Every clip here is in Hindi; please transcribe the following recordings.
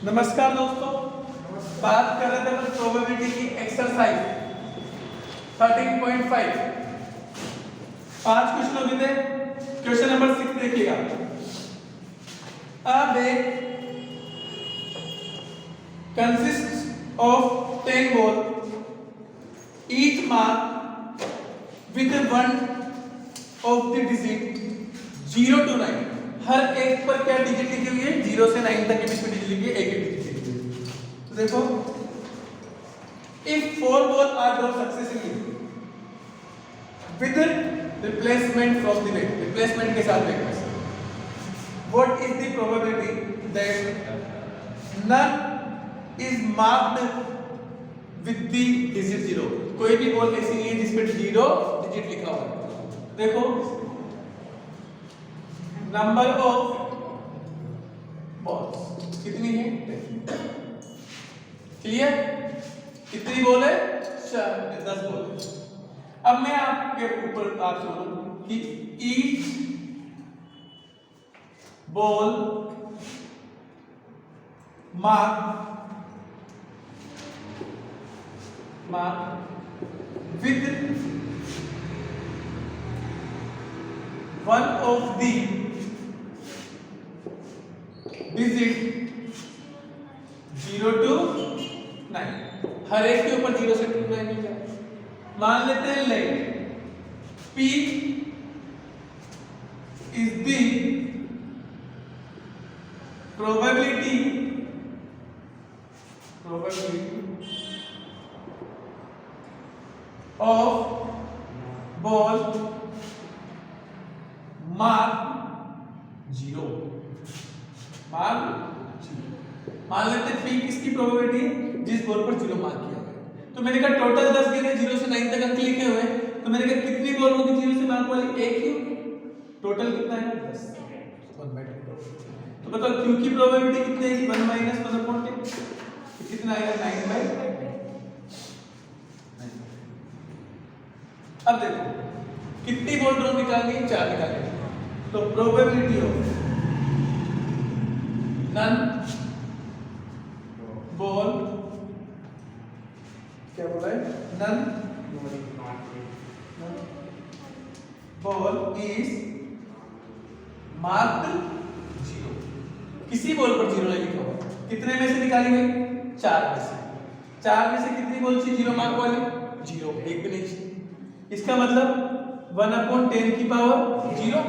नमस्कार दोस्तों, बात कर रहे थे अपन प्रोबेबिलिटी की एक्सरसाइज 13.5। 5 क्वेश्चन होते थे। क्वेश्चन नंबर 6 देखिएगा। अब consist of 10 ball, each mark with one of the digit 0 to 9। हर एक पर क्या डिजिट लिखी हुई है? 0 से 9 तक के बीच में डिजिट लिखी है, एक ही डिजिट लिखी हुई है। तो देखो, if 4 ball are drop successively with replacement from the net, replacement के साथ देखना, what is the probability that none is marked with the digit 0? कोई भी बॉल ऐसी नहीं है जिस पे 0 डिजिट लिखा हुआ है। देखो, नंबर ऑफ बॉल्स कितनी है? 10। क्लियर? कितनी बॉल है? 10 बॉल है। अब मैं आपके ऊपर आप सुनो कि each ball mark with one of the digit 0 to 9। हर एक के ऊपर 0 से 9 मिल जाए। मान लेते हैं let P is the probability of ball mark 0। मान लेते हैं P किसकी प्रोबेबिलिटी है? जिस बॉल पर 0 मार्क किया है। तो मैंने कहा टोटल 10 गिने, 0 से 9 तक अंक लिखे हुए हैं। तो मैंने कहा कितनी बॉल होगी 0 से मार्क वाली? एक ही होगी। टोटल कितना है? 10। 1/10। तो बताओ Q की प्रोबेबिलिटी कितनी है? 1 - 1/10। तो कितना आएगा? 9/10। अब देखो कितनी बॉल ड्रॉ निकालनी है? 4 निकालनी है। तो प्रोबेबिलिटी ऑफ नन बॉल, क्या बोला है? None ball is marked 0। किसी बॉल पर 0 नहीं लिखा हुआ। कितने में से निकाली गई? 4 में से। 4 में से कितनी बॉल थी 0 मार्क वाली? 0, एक भी नहीं थी। इसका मतलब 1/10 की पावर 0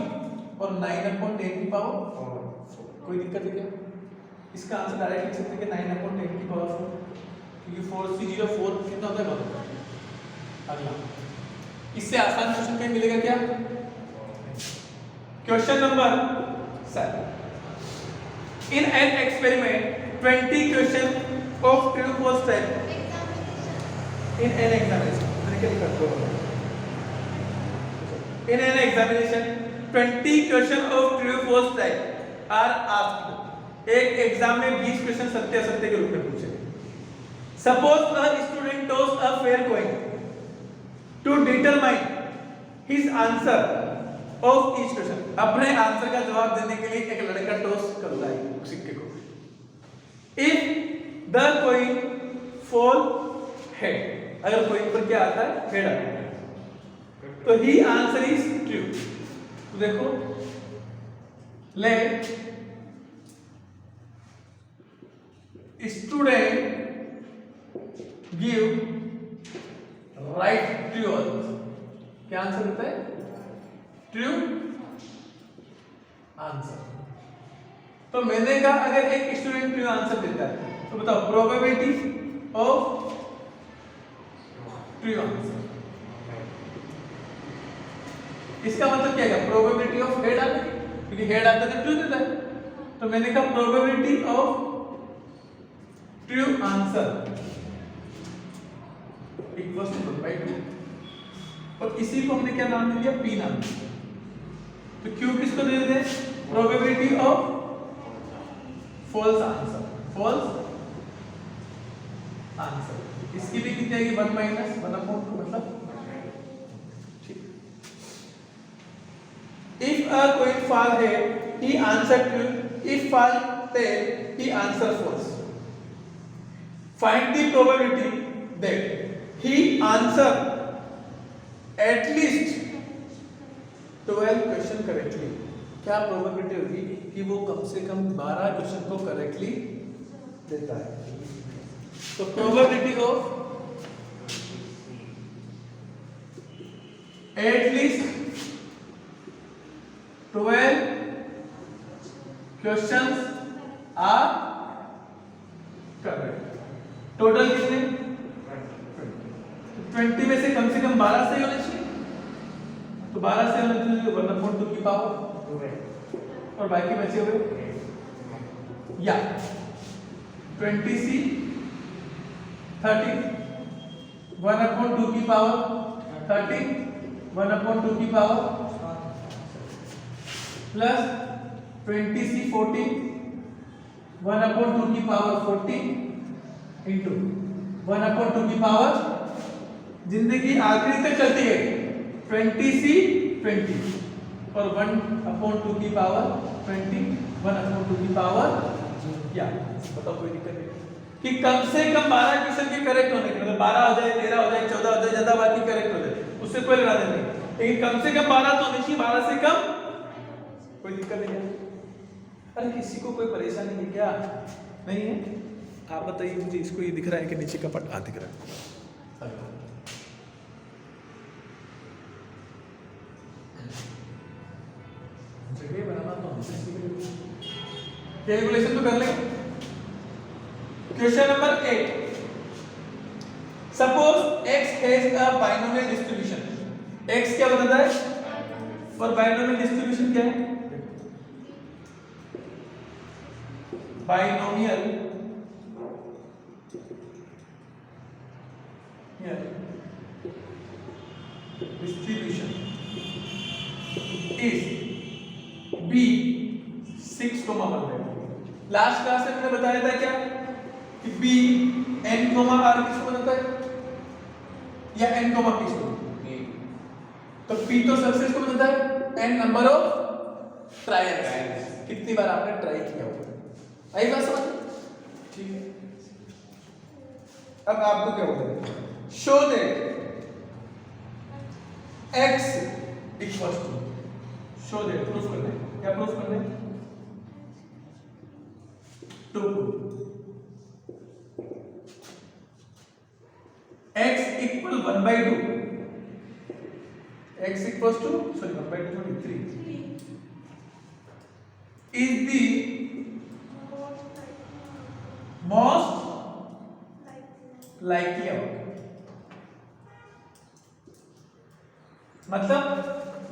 और 9/10 की पावर 4। कोई दिक्कत है क्या? इसका आंसर डायरेक्ट लिख सकते हैं कि 9/10 की पावर 4, क्योंकि 4 से 0 4 कितना होता है? 1। अगला इससे आसान क्वेश्चन कहीं मिलेगा क्या? Question number 7। In an experiment 20 question of true false type in an examination. In an examination 20 question of true false type are asked। एक एग्जाम में 20 क्वेश्चन सत्य असत्य के रूप में पूछे। Suppose a student toss a fair coin to determine his answer of each question। अपने आंसर का जवाब देने के लिए एक लड़का टॉस करता है सिक्के को। If the coin fall head, अगर कोइन पर क्या आता है? हेड आता है, तो ही आंसर इज ट्रू। तो देखो, let student give right true answer. क्या आंसर होता है? True answer. तो मैंने कहा अगर एक स्टूडेंट ट्रू आंसर देता है तो बताओ प्रोबेबिलिटी ऑफ ट्रू आंसर। इसका मतलब क्या है? प्रोबेबिलिटी ऑफ हेड आता है, क्योंकि हेड आता है तो ट्रू देता है। तो मैंने कहा probability of true answer equals to 1/2। और इसी को हमने क्या नाम दे दिया? P नाम। तो Q किसको दे देते हैं? Probability of false answer. False answer इसकी भी कितनी आएगी? 1 - 1/2, मतलब if a coin fall head he answer true, if fall tail he answer false। Find the probability that he answer eight least 12 question correctly. क्या प्रोबेबिलिटी होगी कि वो कम से कम 12 क्वेश्चन को करेक्टली देता है? तो probability of at least 12 questions are correct. Total कितने? 20 में से कम 12 सही होने चाहिए। तो 12 से होने चाहिए 1/2 की पावर और बाकी बचे हुए या 20c 30 1/2 की पावर 30 1/2 की पावर प्लस 20c 40 1/2 की पावर 40 इंटू 1/2 की पावर जिंदगी आखिरी तक चलती है 20c 20 और 1/2 की पावर 20 1/2 की पावर क्या? बताओ कोई दिक्कत नहीं कि कम से कम 12 क्वेश्चन के करेक्ट होने के मतलब 12 हो जाए 13 हो जाए 14 हो जाए ज्यादा बाकी करेक्ट हो जाए उससे कोई लड़ा नहीं, लेकिन कम से कम 12 तो होनी चाहिए। 12 से कम कोई दिक्कत नहीं है। अरे किसी को कोई परेशानी है क्या? नहीं है? आप बताइए मुझे। इसको ये दिख रहा है कि नीचे का पट दिख रहा है? जगह बनाना तो हमसे सीख कैलकुलेशन तो कर लेंगे। Question number 8, suppose x has a binomial distribution. x क्या बताता है और बाइनोमियल डिस्ट्रीब्यूशन क्या है? Binomial distribution is b 6, 1। Last class में मैंने बताया था क्या कि b n, r किसको बनाता है या n, p किसको? तो p तो सबसे इसको बनाता है n नंबर ऑफ ट्रायल्स। कितनी बार आपने ट्राई किया होगा? आई बात समझ? ठीक है। अब आपको क्या बोलते हैं? Show that x equals to, show that proof करना है। क्या प्रूफ करना है? To x equal 1/2 x equals to 1/2 3 is the most likely outcome। मतलब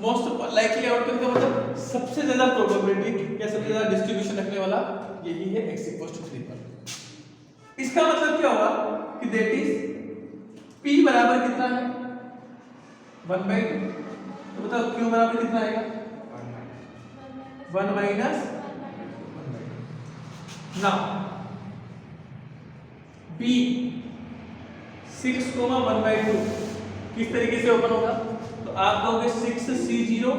मोस्ट लाइकली आउटकम का मतलब सबसे ज्यादा प्रोबेबिलिटी या सबसे ज्यादा डिस्ट्रीब्यूशन रखने वाला यही है x इक्वल्स टू 3 पर। इसका मतलब क्या हुआ कि दैट इज p बराबर कितना है? 1/2। तो बताओ q बराबर कितना आएगा? 1 माइनस 1/2। नाउ b 6, 1/2 किस तरीके से ओपन होगा? तो आप कहोगे 6c0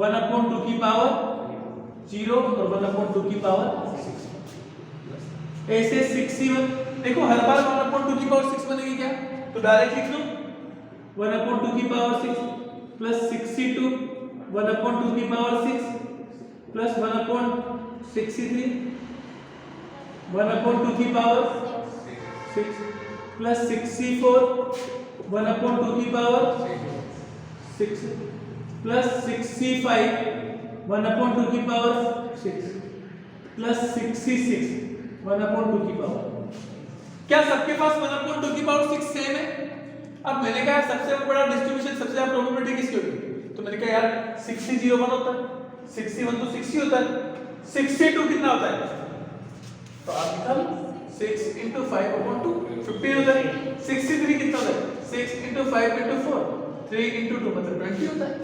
1/2 की पावर 0 और 1/2 की पावर 6। ऐसे 6c1 देखो हर बार 1/2 की पावर 6 बनेगी क्या? तो डायरेक्ट लिख दो 1/2 की पावर 6 प्लस 6c2 1/2 की पावर 6 प्लस 1/63 1/2 की पावर 6 प्लस 6c4 1/2 की पावर 6 प्लस 6c5 1/2 की पावर 6 प्लस 6c6 1/2 की पावर। क्या सबके पास 1/2 की पावर 6 सेम है? अब मैंने कहा सबसे बड़ा डिस्ट्रीब्यूशन सबसे ज्यादा प्रोबेबिलिटी किसकी होगी? तो मैंने कहा यार 6c01 होता है, 6c1 तो 6 ही होता है, 6c2 कितना होता है? तो आप निकाल 6 × 5/2 15 होता है। 63 कितना होता है? 6 × 5/4 3 × 2 मतलब 20 होता है।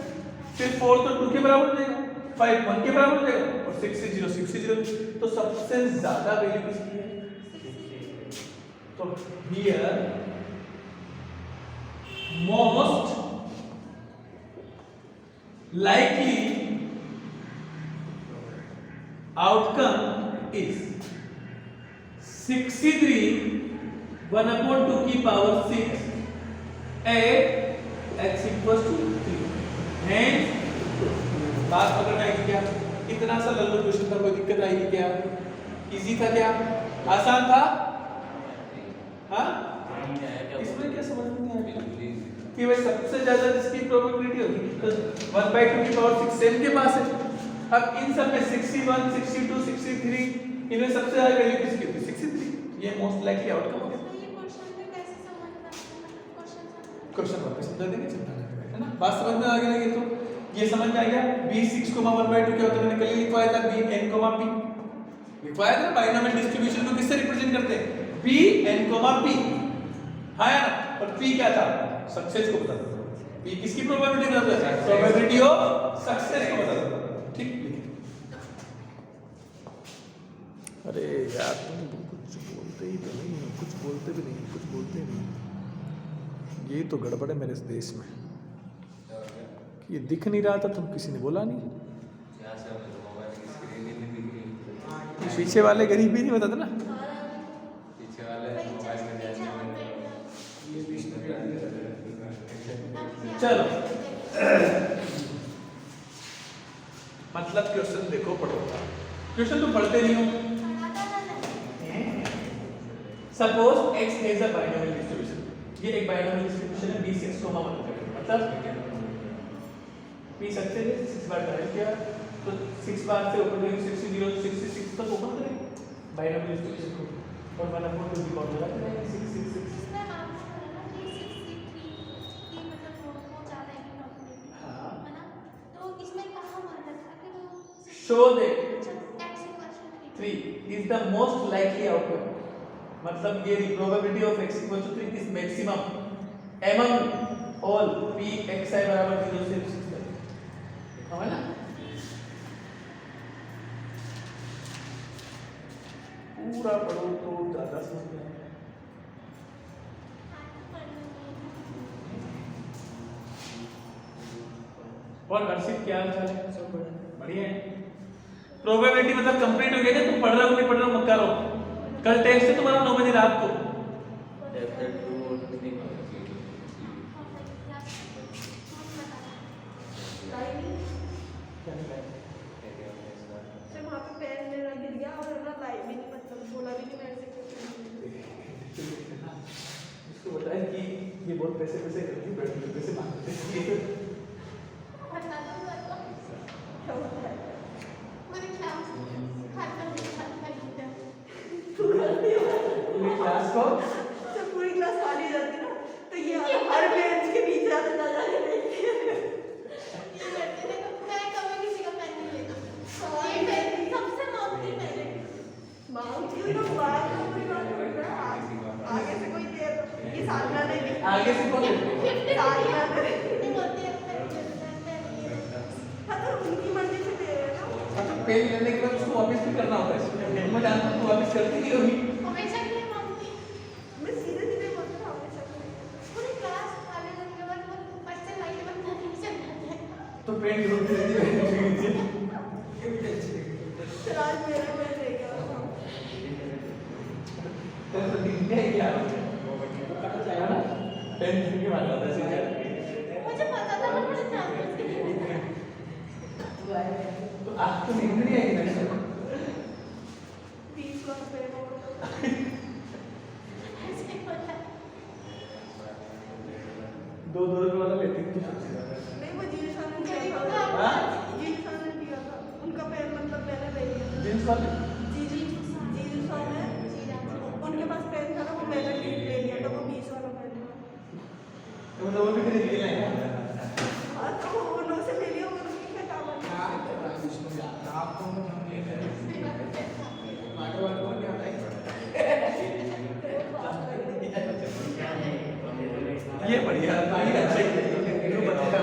फिर 4 तो 2 के बराबर हो जाएगा, 5 1 के बराबर हो जाएगा और 6 से 0 6 से 0। तो सबसे ज्यादा वैल्यू किसकी है? तो here most likely outcome is 63 1/2 की power 6 at x equals to 3 hence बात पकड़ में आएगी क्या? इतना सा लल्लू क्वेश्चन था, कोई दिक्कत आएगी क्या? इजी था क्या? आसान था? हाँ? इसमें क्या समझ में नहीं आया कि भाई सबसे ज्यादा जिसकी प्रोबेबिलिटी होगी तो 1/2 की पावर 6 सेम के पास है। अब इन सब में 61 62 63 इनमें सबसे ज्यादा वैल्यू किसकी होगी? 63। ये मोस्ट लाइकली आउटकम होगा। क्वेश्चन वापस समझा देंगे, चिंता नहीं करें, है ना? बात समझ में आ गई लगी तो ये समझ में आ गया। b6, 1/2 क्या होता है? मैंने कल ही लिखवाया था bn, p लिखवाया था। बाइनोमियल डिस्ट्रीब्यूशन को किससे रिप्रेजेंट करते हैं? bn, p हाँ या ना? और p क्या था? सक्सेस को बताता था। p किसकी प्रोबेबिलिटी बताता है? प्रोबेबिलिटी ऑफ सक्सेस को बताता था। ठीक लिखिए। अरे यार तुम कुछ बोलते ही तो नहीं, कुछ बोलते भी नहीं, कुछ बोलते नहीं। ये तो गड़बड़ है मेरे इस देश में। ये दिख नहीं रहा था, तुम किसी ने बोला नहीं। पीछे वाले गरीब भी नहीं बताते ना। पीछे वाले मोबाइल में चलो मतलब क्वेश्चन देखो, पढ़ो। क्वेश्चन तो पढ़ते नहीं हो। Suppose x has a binomial distribution. ये एक बाइनोमियल डिस्ट्रीब्यूशन है b6, 1 मतलब p सक्सेस है 6 बार ट्राई किया तो 6 बार से ओपन करेंगे 60 66 तक ओपन करेंगे बाइनोमियल डिस्ट्रीब्यूशन को और 1/2 की पावर लगा देंगे 666। इसमें आपको करना कि 63 की मतलब वो ज्यादा है प्रोबेबिलिटी हाँ। है ना? तो इसमें कहां मान रखा कि वो show that x equals to 3 is the most likely outcome। मतलब ये probability of x equals to 3 is maximum among all p xi बराबर 0 से 6 तक। देखा है ना? पूरा पढ़ो तो ज्यादा समझ में आएगा। और हर्षित क्या हाल चाल है? सब बढ़िया है। प्रोबेबिलिटी मतलब कंप्लीट हो गया ना? तुम पढ़ रहे हो नहीं पढ़ रहे हो मत करो। कल टेस्ट है तुम्हारा 9 बजे रात को। जब वहाँ पे पैर मेरा गिर गया और ना लाइव भी नहीं, मतलब बोला भी नहीं मेरे से कुछ। इसको बताएं कि ये बहुत पैसे करती है, पैसे मांगते हैं। बता दो क्या होता है? मेरे क्लास खाता नहीं पूरी क्लास को जब पूरी क्लास खाली हो जाती है ना तो ये हर बेंच के पीछे आते ना जाके देखते हैं। ये करते थे तो मैं कभी किसी का पेन नहीं लेती। ये पेन सबसे मांगती मैंने। मांगती हूँ तो बात में कोई बात नहीं है। आगे से कोई दे ये साधना ने भी आगे से कौन देते हैं? साधना ने नहीं बोलती है पेन ये हाँ तो उनकी मर्जी से दे रहे हैं ना। अच्छा पेन लेने के बाद उसको वापस भी करना होता है। मैं जानता हूँ वापस करती नहीं होगी। हमेशा के लिए मांगती है। मैं सीधे सीधे बोलती हूँ हमेशा से। पूरी क्लास खाली होने के बाद वो बच्चे लाइट बंद करके चल जाते हैं। तो पेन ढूंढती रहती है। फिर आज मेरा मैं ले गया था। तो दिन में क्या हो कहाँ जाएगा ना? पेन के बाद आता है सीधा। मुझे पता था मैं बड़े जानबूझ के नहीं देती। तो आपको नींद नहीं आएगी ना? 20 लाख रुपए का ऐसे ही होता है। 2 रुपए वाला लेती थी तो सबसे ज्यादा। नहीं वो जीन्स वाले ने गरीब दिया को था। हाँ? जीन्स वाले ने दिया था। उनका पैर मतलब मैंने ले लिया था। जींस वाले जीन्स वाले उनके पास पेन था ना वो मैंने ले लिया था। वो 20 वाला पेन था। तो मतलब वो भी खरीद के लाए हैं। हाँ तो उन्होंने से ले लिया उन्होंने क्या काम है? ये बढ़िया ये अच्छे क्यों बताया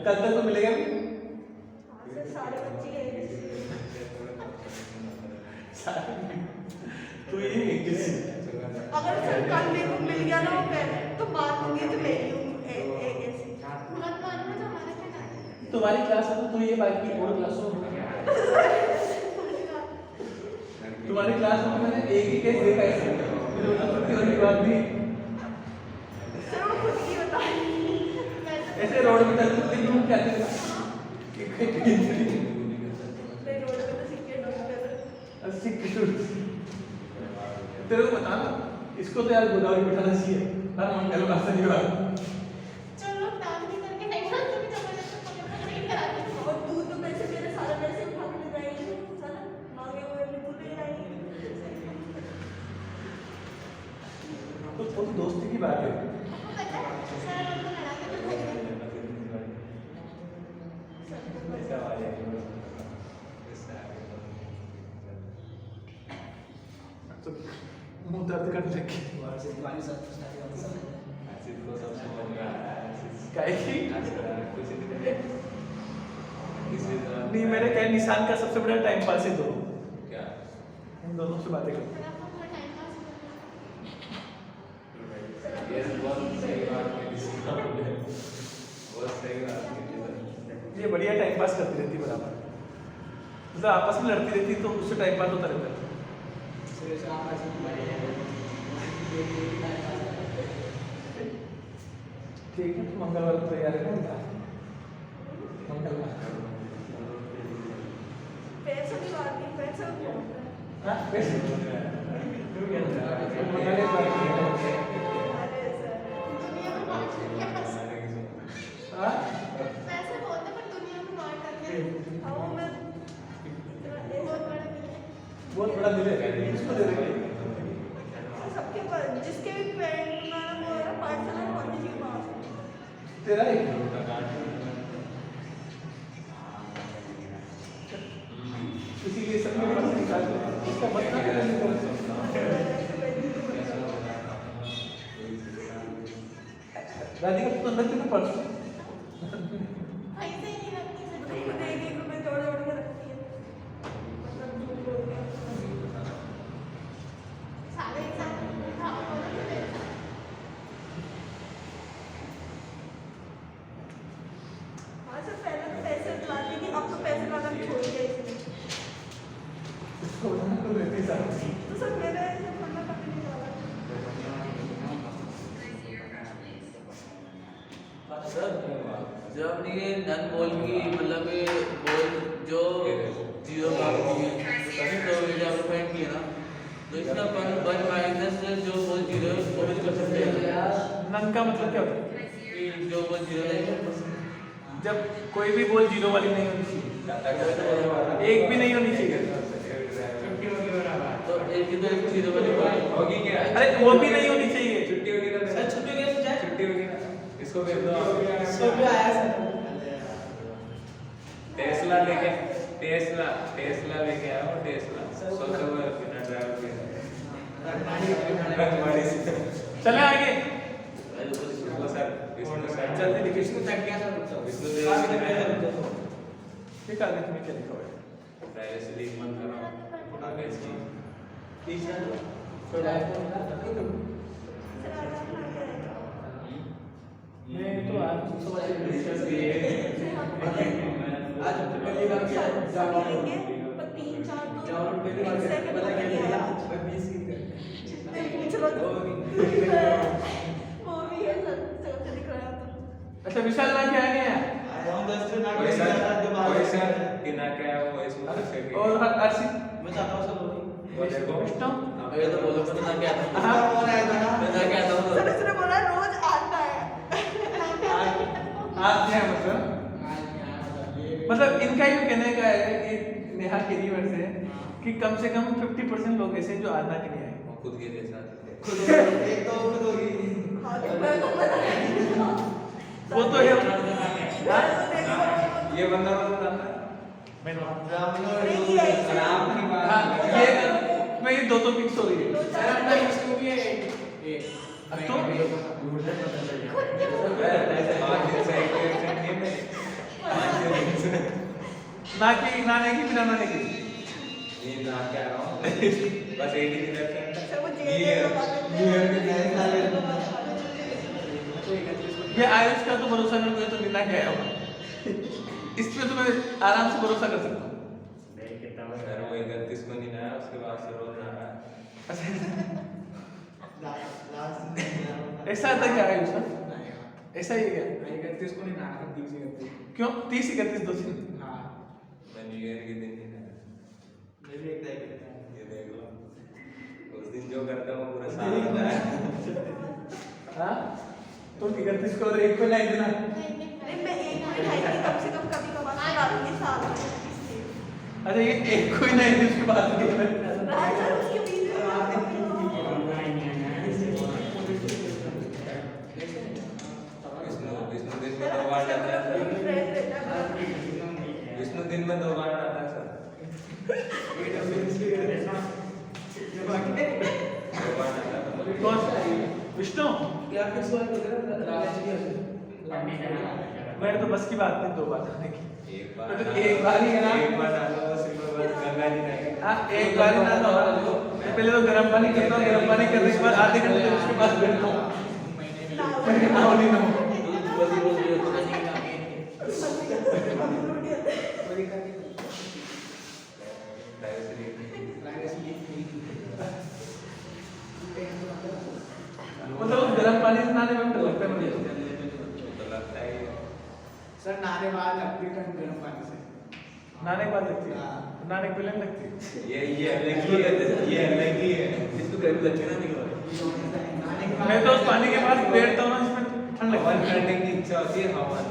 कल तक तो मिलेगा भी से सारे बच्चे गए। तो ये एक किसी अगर सर कल मेरे को मिल गया ना वो पेन तो मानूंगी तो ले लूँ ऐसे। मत मानो तो हमारा क्या नाम है? तुम्हारी क्लास है तो ये बाकी और क्लासों में तुम्हारी क्लास में मैंने एक ही केस देखा है थ्योरी के बाद भी सर वो खुद की बता रही ऐसे रोड में चलते थे तुम क्या थे मैं रोड पे तो सीखे डॉक्टर 80 किलो तेरे को बता ना इसको तो यार गोदावरी बिठाना चाहिए हर मंगल का शनिवार चलो काम नहीं करके बैठा तो भी जबरदस्ती पकड़ नहीं कराती और तू तो पैसे मेरे सारे पैसे उठा के ले जाएगी साला मांगे हुए ले तू ले जाएगी तो थोड़ी दोस्ती की बात है आपको पता है सर उनको लड़ा के बिठाई तो मुंह दर्द करने लगी काहे की नहीं मेरे क्या निशान का सबसे बड़ा टाइम पास है दो इन दोनों से बातें करो सर आपको पूरा टाइम पास ये बढ़िया टाइम पास करती रहती बराबर मतलब आपस में लड़ती रहती तो उससे टाइम पास होता रहता है ठीक है तो मंगलवार को तैयार है मंगलवार पैसे की बात नहीं पैसे हाँ कैसे अरे सर दुनिया में बात करके हंस हाँ पैसे बहुत है पर दुनिया में बात करके हाँ मैं बहुत बड़ा दिल है बहुत बड़ा दिल है इसको दे देंगे सबके पास जिसके भी पेरेंट बनाना वो है पाठशाला कॉलेज के पास तेरा ही इसीलिए सबके पास निकाल इसका मतलब क्या है राधिका तू अंदर क्यों पढ़ ऐसे ही नहीं रखती सर खुद एक एक रुपए जोड़ जोड़ के रखती है मतलब झूठ बोल के सारे एग्जाम हाँ हाँ सर पहले तो पैसे लाती थी अब तो पैसे लाना भी छोड़ दिया इसने इसको तो रहती सारी तो सर मेरे ऐसे फंडा कभी नहीं डाला सर जब अपनी ये नन बॉल की मतलब ये बॉल जो जीरो भाग की है तो डेवलपमेंट की है ना तो इसका वन माइनस जो बॉल जीरो है उसको भी कर सकते हैं नन का मतलब क्या होता है कि जो बॉल जीरो है जब कोई भी बॉल जीरो वाली नहीं होनी चाहिए एक भी नहीं होनी चाहिए तो एक ही तो एक जीरो वाली बॉल होगी क्या अरे वो भी नहीं होनी चाहिए छुट्टी होगी ना सर छुट्टी हो गया तो जाए छुट्टी होगी ना इसको भेज दो टेस्ला लेके टेस्ला लेके आओ टेस्ला सोचो बिना ड्राइवर के चले आगे विष्णु सर जल्दी लिखिए विष्णु देव ठीक है आगे तुम्हें क्या लिखा हुआ है प्राइवेसी लीक मत करो आगे इसकी टीचर कोई लाइफ सर आज अपना क्या है मैं तो आज समझ आज पहली बार किया लेंगे पर 3-4 तो एक सेकंड पता नहीं आया जितने पूछ लो वो भी है सर से दिख रहा है तो अच्छा विशाल ना क्या है कोई सर बिना क्या है वो इसमें से और अर्शित वो देखो विष्णु अगर तो बोलो तो ना क्या था हाँ मैं ना क्या था सर उसने बोला रोज आता है आज क्या है मतलब इनका ही कहने का है कि नेहा केरीवर से कि कम से कम 50% लोग ऐसे हैं जो आना के लिए आए वो खुद के जैसा हाँ तो मैं तो बता वो तो है ये बंदा बताता है हाँ ये मैं ये दो फिक्स हो रही है अब तो ना की ना नहीं की बिना ना नहीं की ये ना क्या रहा हूँ बस एक ही दिन सर वो जेल ये आयुष का तो भरोसा नहीं कोई तो बिना क्या होगा इस पे तो मैं आराम से भरोसा कर सकता हूँ सर वो 31 को नहीं आया उसके बाद से ऐसा आता क्या है उसका? ऐसा ही है क्या? क्यों 30 31 2 दिन? मैं न्यू ईयर के दिन ही ना ये देख लो उस दिन जो करता हूँ पूरा साल होता है हाँ तो 31 को और एक को नहीं देना। अरे मैं एक मिठाई की कम से कम कभी कभार खा लूंगी साल में इसलिए। अरे ये एक को ही नहीं दे उसके बाद राजा उसके बीच में विष्णु दिन में 2 बार जाता है विष्णु दिन में 2 बार आता है सर 2 बार आता है कौन सा विष्णु क्या फिर सवाल राज की मैंने तो बस की बात नहीं 2 बार जाने की। एक बार तो एक बार ही है ना? एक बार डालो बस गंगा जी नहीं हाँ एक बार ही ना तो पहले तो गर्म पानी करता हूँ, गर्म पानी करने के बाद आधे घंटे तक उसके पास बैठता हूँ। मतलब उस गर्म पानी से नहाने में डर लगता है मुझे। तो लगता है सर नहाने बाद लगती है ठंड गर्म पानी से। नहाने के बाद लगती है, हाँ। नहाने के पहले नहीं लगती है। ये अलग ही है ये अलग ही है इसको कभी लगते ना नहीं हो नहाने के मैं तो उस पानी के पास बैठता हूँ ना जिसमें ठंड लगती हवन है। करने की इच्छा होती है हवन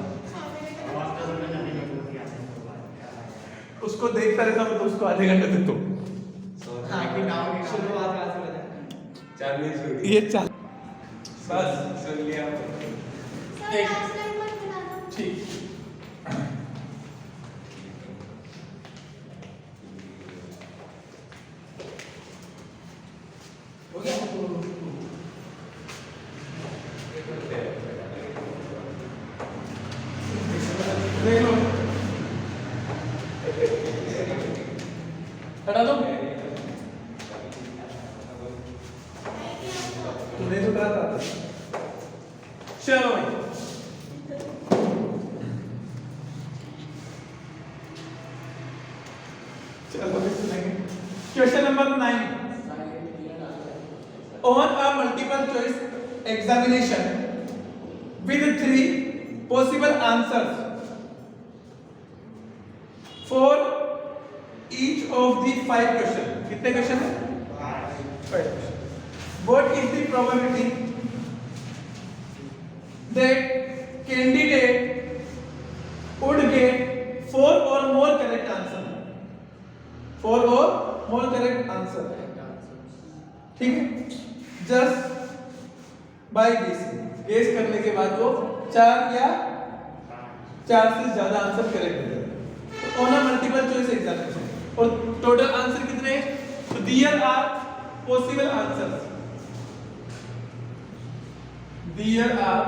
उसको देखता रहता हूँ तो उसको आधे घंटे तक तो हाँ कि नाव की शुरुआत कहाँ से बताएं? चालू छुड़ी ये चल बस सुन लिया सर लास्ट टाइम मत बनाना। ठीक। हो गया देख लो हटा दो। तूने तो कहा था। चलो भाई चलो अभी सुनेंगे question number 9 on a multiple choice examination with 3 possible answers for each of the 5 questions. कितने क्वेश्चन है? 5 questions. What is the probability that candidate would get 4 or more correct answer? 4 or more correct answer. ठीक है? Just by guessing. गेस करने के बाद वो 4 या 4 से ज्यादा आंसर करेक्ट हो जाएगा। On a multiple choice examination और टोटल आंसर कितने हैं? तो there are possible answers. There are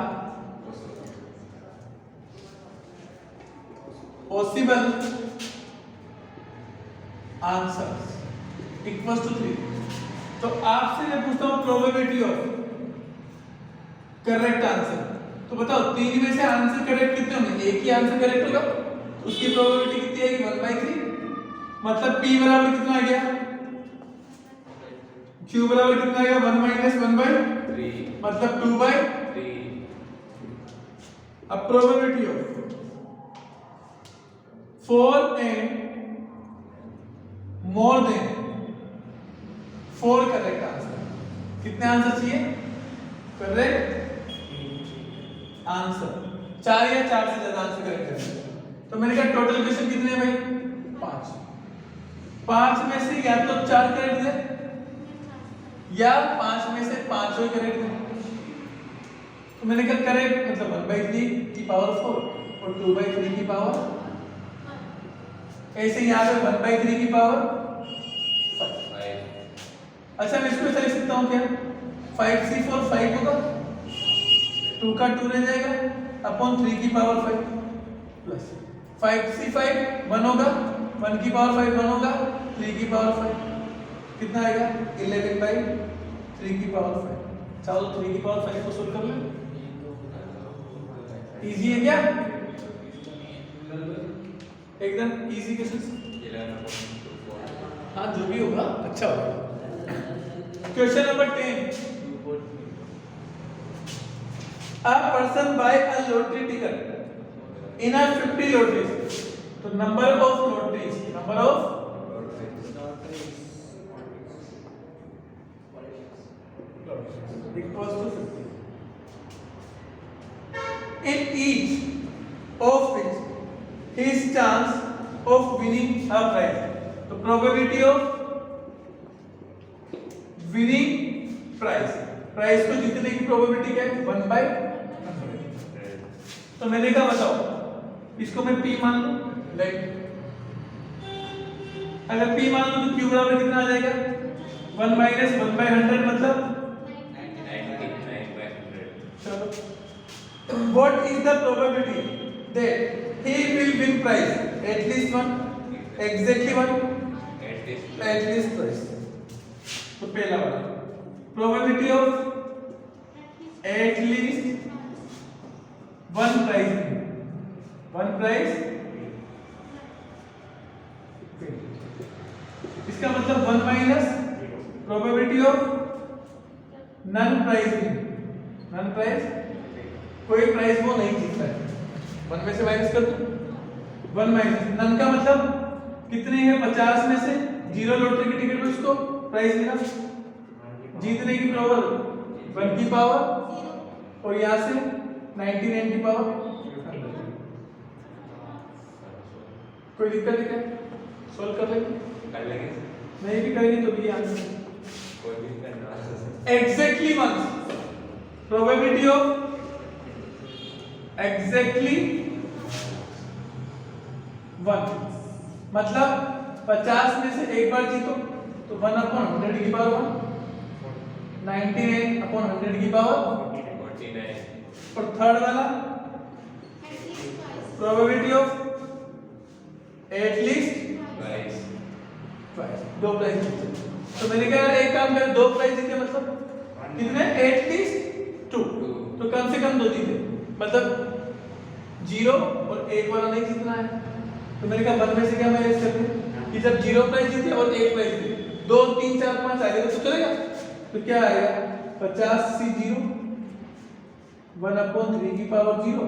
possible answers equals to 3। तो आपसे मैं पूछता हूं प्रोबेबिलिटी ऑफ करेक्ट आंसर। तो बताओ 3 में से आंसर करेक्ट कितने होंगे? एक ही आंसर करेक्ट होगा, उसकी प्रोबेबिलिटी कितनी आएगी? 1/3। मतलब p बराबर कितना आ गया? q बराबर कितना आएगा? 1 - 1/3 मतलब 2/3। अब probability of 4 and more than 4 correct answer. कितने आंसर चाहिए? करेक्ट आंसर 4 या 4 से ज्यादा आंसर करेक्ट है। तो मैंने कहा टोटल क्वेश्चन कितने हैं भाई? 5। 5 में से या तो 4 करेक्ट है या 5 में से 5 ही करेक्ट है। तो मैंने कहा करेक्ट मतलब 1/3 की पावर 4 और 2/3 की पावर। ऐसे यहाँ पे 1/3 की पावर 5। अच्छा मैं इसको ऐसा लिख सकता हूँ क्या? 5c4 5 होगा, 2 का 2 रह जाएगा अपॉन 3 की पावर 5 प्लस 5c5 1 होगा, 1 की पावर 5 1 होगा, 3 की पावर 5 कितना आएगा? 11/3 की पावर 5। चलो 3 की पावर 5 को सोल्व कर ले। इजी है क्या? एकदम इजी क्वेश्चन। हाँ जो भी होगा अच्छा होगा। Question number 10. A person buy a lottery ticket in a 50 lotteries. So number of lotteries equals to 50. In each of which his chance of winning a prize. So probability of winning prize. Price को जीतने की प्रोबेबिलिटी क्या है? 1/100. तो मैंने कहा बताओ, इसको मैं P मान लूं. लाइक अगर P मान लूं तो Q बराबर कितना आ जाएगा? 1 - 1/100 मतलब 99/100. चलो. What is the probability that he will win prize? At least one, exactly one, at least twice. तो पहला वाला probability of at least one prize. इसका मतलब 1 minus probability of none prize. कोई प्राइज वो नहीं जीतता है. 1 में से माइनस कर दो. 1 माइनस नन का मतलब कितने हैं? 50 में से 0 लॉटरी की टिकट में उसको प्राइज मिला. जीतने की पावर 1 की पावर और यहाँ से 99 की पावर. कोई दिक्कत है क्या? सॉल्व कर लेंगे. नहीं भी करेंगे तो भी answer exactly 1. Probability of exactly 1 मतलब 50 में से एक बार जीतो तो 1/100 की पावर 1, 99/100 की पावर 49. और थर्ड वाला प्रोबेबिलिटी ऑफ एटलीस्ट Twice. दो प्राइज जीते. तो मैंने कहा एक काम करें, 2 प्राइज जीते मतलब कितने? एटलीस्ट 2. तो कम से कम 2 जीते मतलब 0 और एक वाला नहीं जीतना है. तो मैंने कहा 1 में से क्या मैनेज करते हैं कि जब 0 प्राइज जीते और 1 प्राइज जीते 2 3 4 5 आ जाएगा तो चलेगा. तो क्या आएगा? 50 से 0 1/3 की पावर 0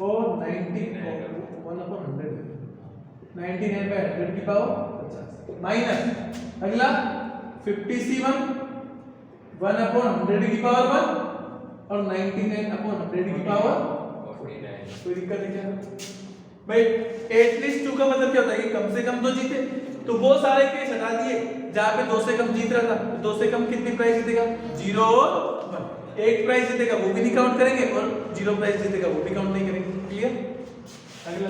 और 99/100 की पावर 50 माइनस अगला 50C1 1/100 की पावर 1 और 99/100 की पावर 49. कोई दिक्कत है क्या भाई? एटलीस्ट 2 का मतलब क्या होता है कि कम से कम 2 जीते. तो वो सारे केस हटा दिए जहां पे 2 से कम जीत रहा था. 2 से कम कितनी प्राइस जीतेगा? 0 और 1. एक प्राइस जीतेगा वो भी नहीं काउंट करेंगे और 0 प्राइस जीतेगा वो भी काउंट नहीं करेंगे. क्लियर? अगला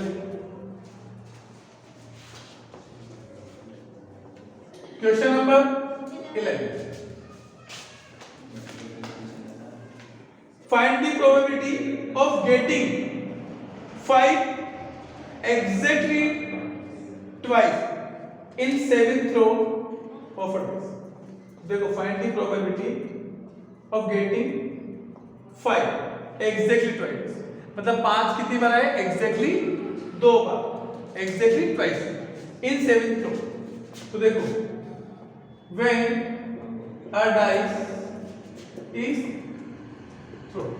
question number 11. Find the probability of getting 5 exactly twice in 7th row of a dice. देखो find the probability of getting 5 exactly twice मतलब 5 कितनी बार आए? exactly 2 bar. exactly twice in 7th row. तो देखो when a dice is thrown.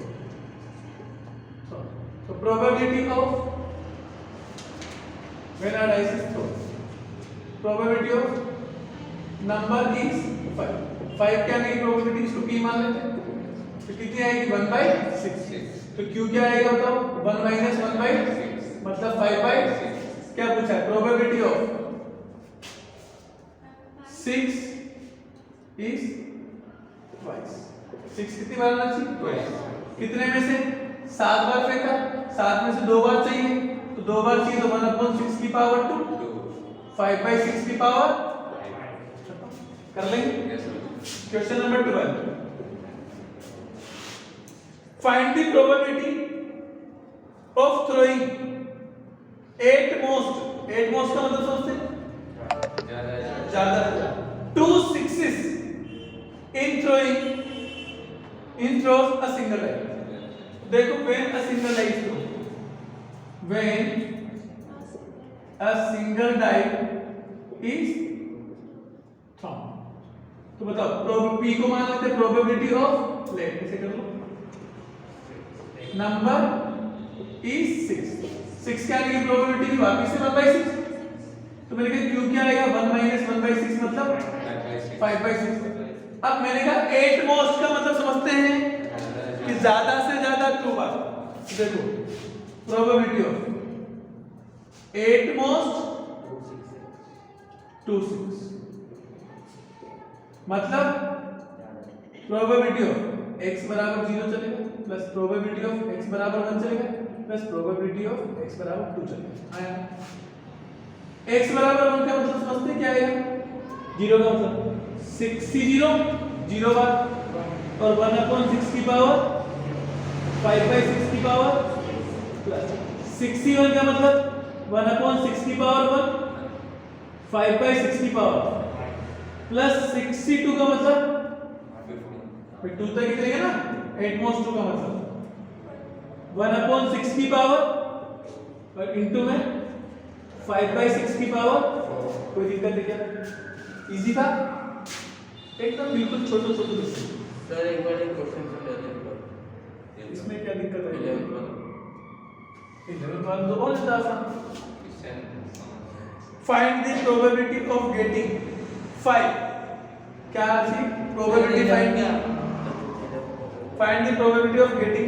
So probability of when a dice is thrown, probability of number is 5. 5 क्या आएगी probability? इसको P मान लेते हैं. तो कितनी आएगी? 1/6. तो Q क्या आएगा बताओ? 1 - 1/6 मतलब 5/6. क्या पूछा है? probability of 6 is twice. 6 कितनी बार आना चाहिए? Twice. कितने में से? 7 बार फेंका. 7 में से 2 बार चाहिए तो 2 बार चाहिए तो 1/6 की पावर 2 5/6 की पावर कर लेंगे. Question number 12. Find the probability of throwing 8 most का मतलब समझते हैं? ज्यादा 2 6s in throws a single die. देखो when a single die is thrown, when a single die is thrown, तो बताओ P को मान लेते प्रोबेबिलिटी ऑफ, लेट ऐसे कर लो, नंबर इज 6 क्या आएगी प्रोबेबिलिटी की, वापस से 1/6, तो मैंने कहा Q क्या आएगा 1 - 1/6 मतलब 5/6। अब मैंने कहा 8 मोस्ट का मतलब समझते हैं कि ज्यादा से ज्यादा 2 बार, देखो प्रोबेबिलिटी ऑफ 8 मोस्ट 2 6 मतलब प्रोबेबिलिटी ऑफ x बराबर 0 चलेगा प्लस प्रोबेबिलिटी ऑफ x बराबर 1 चलेगा प्लस प्रोबेबिलिटी ऑफ x बराबर 2 चलेगा। आया x बराबर 1 का मतलब समझते हैं क्या आएगा, 0 का मतलब 6c0 0 बार और 1/6 की पावर 5/6 की पावर प्लस 6c1 का मतलब 1/6 की पावर 1 5/6 की पावर प्लस 6c2 का मतलब फिर 2 तक ही चलेगा ना, 8 मोस्ट 2 का मतलब 1/6 की पावर और इनटू में 5/6 की पावर। कोई दिक्कत है क्या, इजी था एकदम, बिल्कुल छोटे छोटे। सर एक बार एक क्वेश्चन से ले लें, इसमें क्या दिक्कत है, 11th वाला 11th वाला तो बहुत ज्यादा आसान। Find the probability of getting 5, क्या थी probability find the probability of getting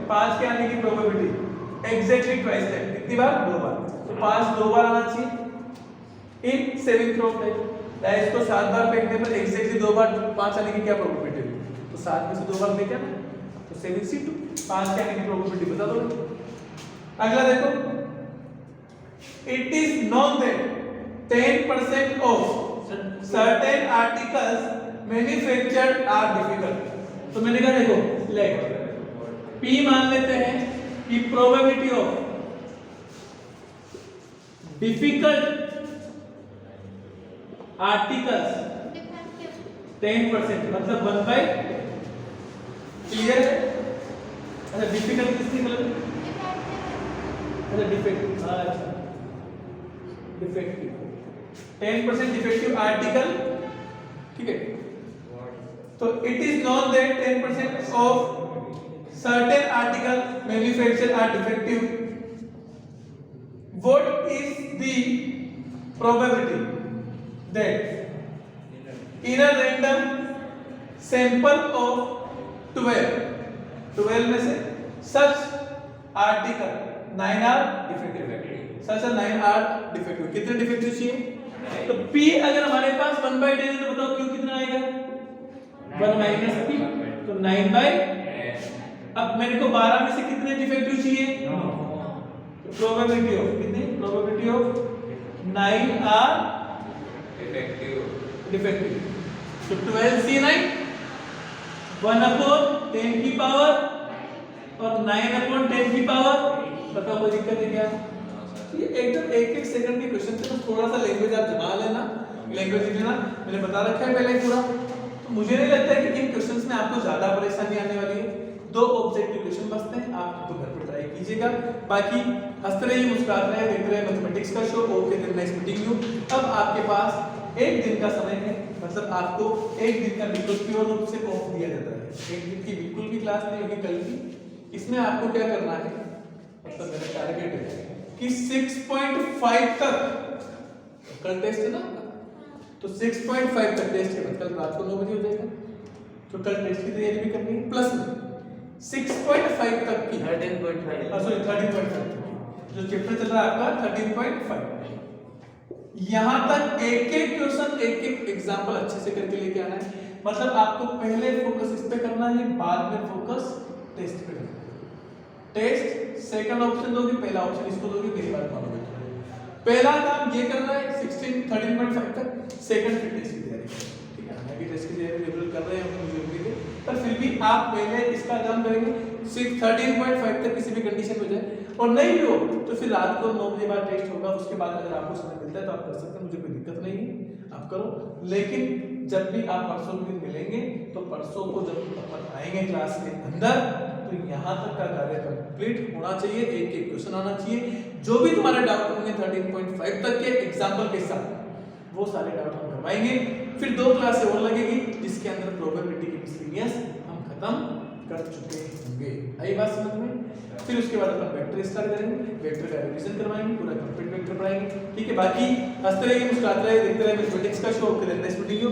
5 के आने की प्रोबेबिलिटी एग्जैक्टली ट्वाइस टाइम, कितनी बार 2 बार, तो 5 2 बार आना चाहिए इन 7th रो पे, डाइस को 7 बार फेंकने पर एग्जैक्टली 2 बार 5 आने की क्या प्रोबेबिलिटी है, तो 7 में से 2 बार फेंका ना तो 7c2 5 के आने की प्रोबेबिलिटी बता दो। अगला देखो, it is known that 10% of certain articles manufactured are difficult, तो मैंने कहा देखो लेट P मान लेते हैं कि प्रोबेबिलिटी ऑफ डिफिकल्ट आर्टिकल्स 10% मतलब 1/, क्लियर है। अच्छा डिफिकल्ट किसकी मतलब, अच्छा डिफेक्टिव, अच्छा डिफेक्टिव 10% डिफेक्टिव आर्टिकल, ठीक है। तो it is known that 10% of certain article manufacture are defective, what is the probability that in a random sample of 12 में से such article 9 are defective, such 9 are defective, कितने डिफेक्टिव चाहिए, तो P अगर हमारे पास 1/10 है तो बताओ Q कितना आएगा 1 - P, तो 9/, अब मेरे को 12 में से कितने डिफेक्टिव चाहिए, तो प्रोबेबिलिटी ऑफ कितनी, प्रोबेबिलिटी ऑफ 9 आर डिफेक्टिव, तो 12c9 1/10 की पावर और 9/10 की पावर, बताओ कोई दिक्कत है क्या, ये एकदम 1-1 सेकंड के क्वेश्चन थे, तो थोड़ा सा लैंग्वेज आप जमा लेना, लैंग्वेज लिख लेना, मैंने बता रखा है पहले पूरा, तो मुझे नहीं लगता है कि इन क्वेश्चंस में आपको ज्यादा परेशानी आने वाली है। 2 ऑब्जेक्टिव क्वेश्चन बचते हैं, आप तो घर पे ट्राई कीजिएगा, बाकी हंसते रहिए, मुस्कुराते रहिए, देखते रहिए मैथमेटिक्स का शो। ओके दिन नेक्स्ट मीटिंग यू। अब आपके पास 1 दिन का समय है, मतलब आपको 1 दिन का बिल्कुल प्योर रूप से ऑफ दिया जाता है, 1 दिन की बिल्कुल भी क्लास नहीं होगी कल की। इसमें आपको क्या करना है, मतलब मेरा टारगेट है कि 6.5 तक, कल टेस्ट है ना, तो 6.5 तक टेस्ट है, कल रात को 9 बजे हो जाएगा, तो कल टेस्ट की तैयारी भी करनी है, प्लस 6.5 तक की 13.5 सॉरी 13.5 जो चैप्टर चल रहा है आपका 13.5, यहां तक एक-एक क्वेश्चन, एक-एक एग्जांपल अच्छे से करके लेके आना है, मतलब आपको पहले फोकस इस पे करना है, बाद में फोकस टेस्ट पे करना है। टेस्ट सेकंड ऑप्शन दोगे, पहला ऑप्शन इसको दोगे, मेरी बात मानोगे। पहला काम ये करना है 13.5 तक, सेकंड फिर टेस्ट की तैयारी, ठीक है, मैं भी टेस्ट की तैयारी रेगुलर कर रहे हैं अपनी यूनिवर्सिटी के, पर फिर भी आप पहले इसका काम करेंगे 13.5 तक किसी भी कंडीशन में जाए, और नहीं भी हो तो फिर रात को 9 बजे बाद टेस्ट होगा, उसके बाद अगर आपको समय मिलता है तो आप कर सकते हैं, मुझे कोई दिक्कत नहीं है, आप करो। लेकिन जब भी आप परसों के दिन मिलेंगे तो परसों को जब अपन आएंगे क्लास के अंदर, तो यहाँ तक का कार्य कंप्लीट होना चाहिए, एक-एक क्वेश्चन आना चाहिए, जो भी तुम्हारे डाउट होंगे 13.5 तक के एग्जाम्पल के साथ वो सारे डाउट हम करवाएंगे, फिर 2 क्लासें और लगेगी जिसके अंदर प्रोबेबिलिटी की मिसलिनियस हम खत्म कर चुके होंगे। आई बात समझ में? फिर उसके बाद अपन वेक्टर स्टार्ट करेंगे, वेक्टर का रिवीजन करवाएंगे, पूरा कंप्लीट वेक्टर पढ़ाएंगे। ठीक है, बाकी हंसते रहिए, मुस्कुराते रहिए, देखते रहिए मैथमेटिक्स का शो। Okay, next video.